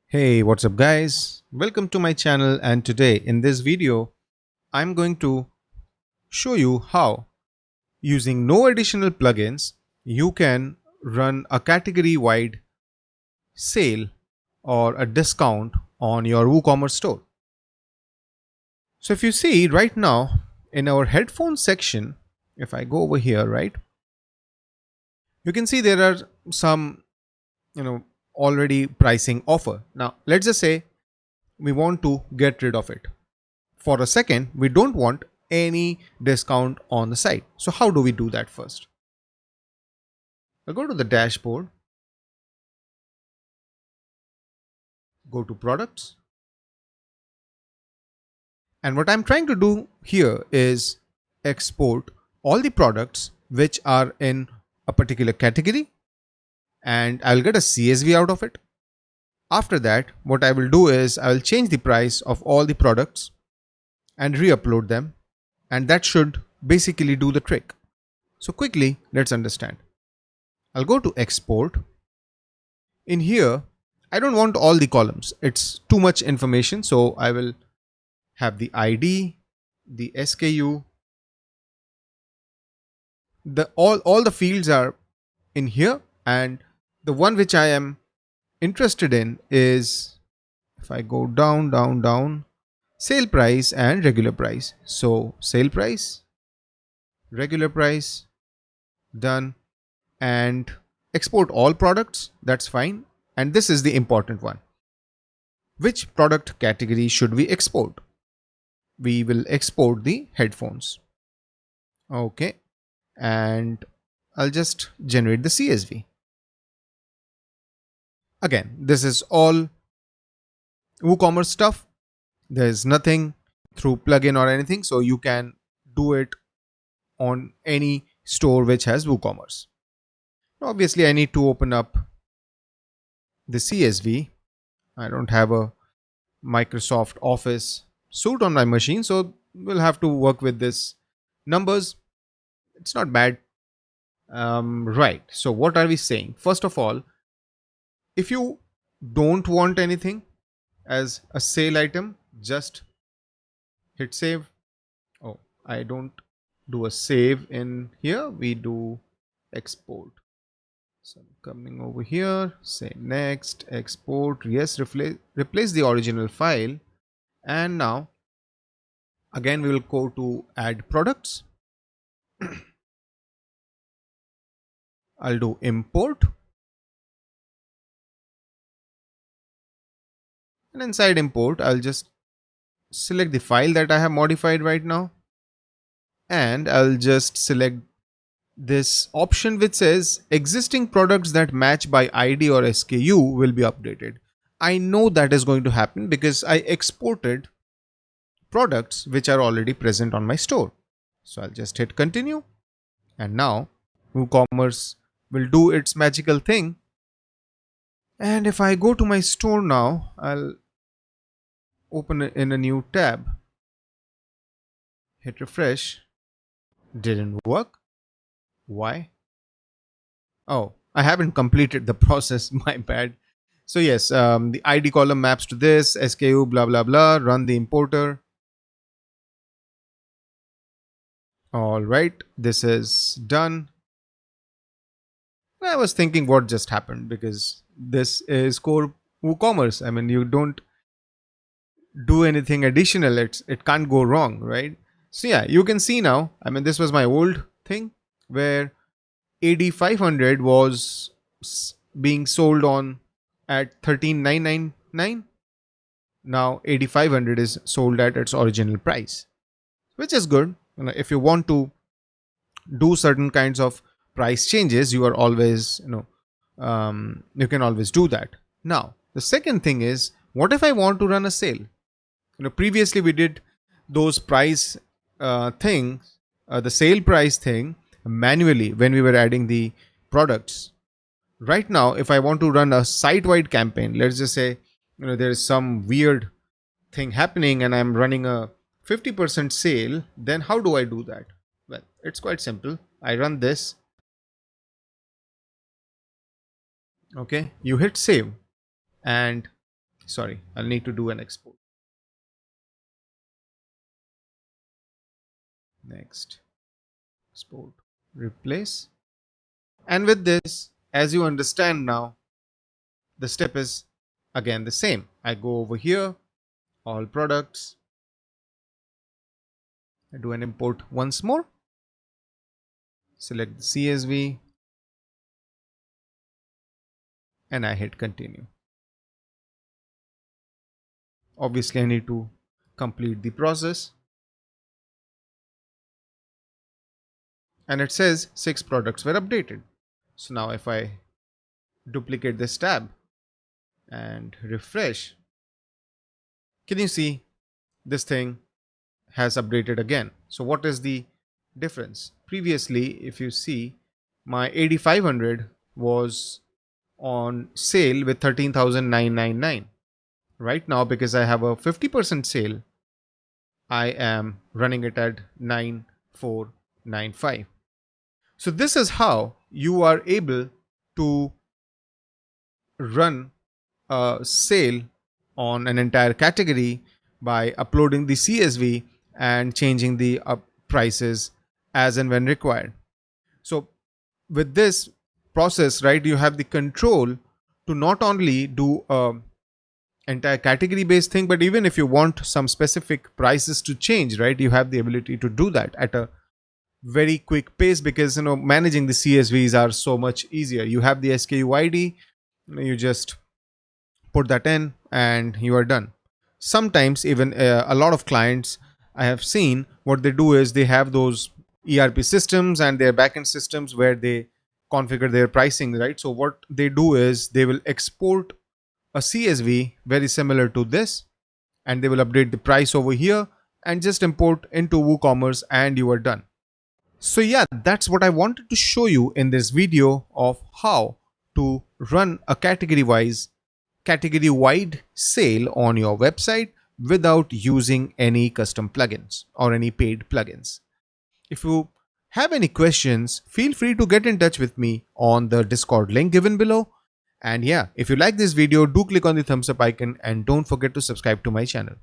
Hey, what's up guys? Welcome to my channel, and today in this video I'm going to show you how, using no additional plugins, you can run a category wide sale or a discount on your WooCommerce store. So if you see right now in our headphone section, if I go over here, right, you can see there are some, you know, already pricing offer. Now let's just say we want to get rid of it. For a second, we don't want any discount on the site. So how do we do that first? I'll go to the dashboard, go to products. And what I'm trying to do here is export all the products which are in a particular category, and I'll get a CSV out of it. After that, what I will do is I will change the price of all the products and re-upload them, and that should basically do the trick. So quickly, let's understand. I'll go to export. In here, I don't want all the columns. It's too much information. So I will have the ID, the SKU, all the fields are in here. And the one which I am interested in is, if I go down, sale price and regular price. So sale price, regular price, done, and export all products. That's fine. And this is the important one. Which product category should we export? We will export the headphones. Okay. And I'll just generate the CSV. Again, this is all WooCommerce stuff. There's nothing through plugin or anything. So you can do it on any store which has WooCommerce. Obviously, I need to open up the CSV. I don't have a Microsoft Office suite on my machine, so we'll have to work with this numbers. It's not bad. Right. So what are we saying? First of all, if you don't want anything as a sale item, just hit save. Oh, I don't do a save in here. We do export. So I'm coming over here, say next, export. Yes, replace the original file. And now again, we will go to add products. I'll do import. And inside import, I'll just select the file that I have modified right now. And I'll just select this option which says existing products that match by ID or SKU will be updated. I know that is going to happen because I exported products which are already present on my store. So I'll just hit continue. And now WooCommerce will do its magical thing. And if I go to my store now, I'll open it in a new tab, hit refresh. Didn't work. Why? Oh, I haven't completed the process. My bad. So yes, the ID column maps to this SKU, blah blah blah. Run the importer. All right, this is done. I was thinking what just happened, because this is core WooCommerce. I mean, you don't do anything additional. It can't go wrong, right? So yeah, you can see now. I mean, this was my old thing where AD 500 was being sold on at 13,999. Now 8500 is sold at its original price, which is good. If you want to do certain kinds of price changes, you are always, you can always do that. Now the second thing is, what if I want to run a sale? Previously we did those price things, the sale price thing manually when we were adding the products. Right now, if I want to run a site-wide campaign, let's just say, there is some weird thing happening and I'm running a 50% sale, then how do I do that? Well, it's quite simple. I run this. Okay, you hit save, and Sorry, I'll need to do an export. Next, export, replace. And with this, as you understand now, the step is again the same. I go over here, all products, I do an import once more, select the CSV, and I hit continue. Obviously, I need to complete the process. And it says 6 products were updated. So now if I duplicate this tab and refresh, can you see this thing has updated again? So what is the difference? Previously, if you see, my 8500 was on sale with 13,999. Right now, because I have a 50% sale, I am running it at 9495. So this is how you are able to run a sale on an entire category by uploading the CSV and changing the prices as and when required. So with this process, right, you have the control to not only do a entire category based thing, but even if you want some specific prices to change, right, you have the ability to do that at a very quick pace, because managing the CSVs are so much easier. You have the SKU ID, you just put that in and you are done. Sometimes even a lot of clients I have seen, what they do is they have those ERP systems and their backend systems where they configure their pricing, right? So what they do is they will export a CSV very similar to this, and they will update the price over here and just import into WooCommerce and you are done. So yeah, that's what I wanted to show you in this video of how to run a category wide sale on your website without using any custom plugins or any paid plugins. If you have any questions, feel free to get in touch with me on the Discord link given below. And yeah, if you like this video, do click on the thumbs up icon and don't forget to subscribe to my channel.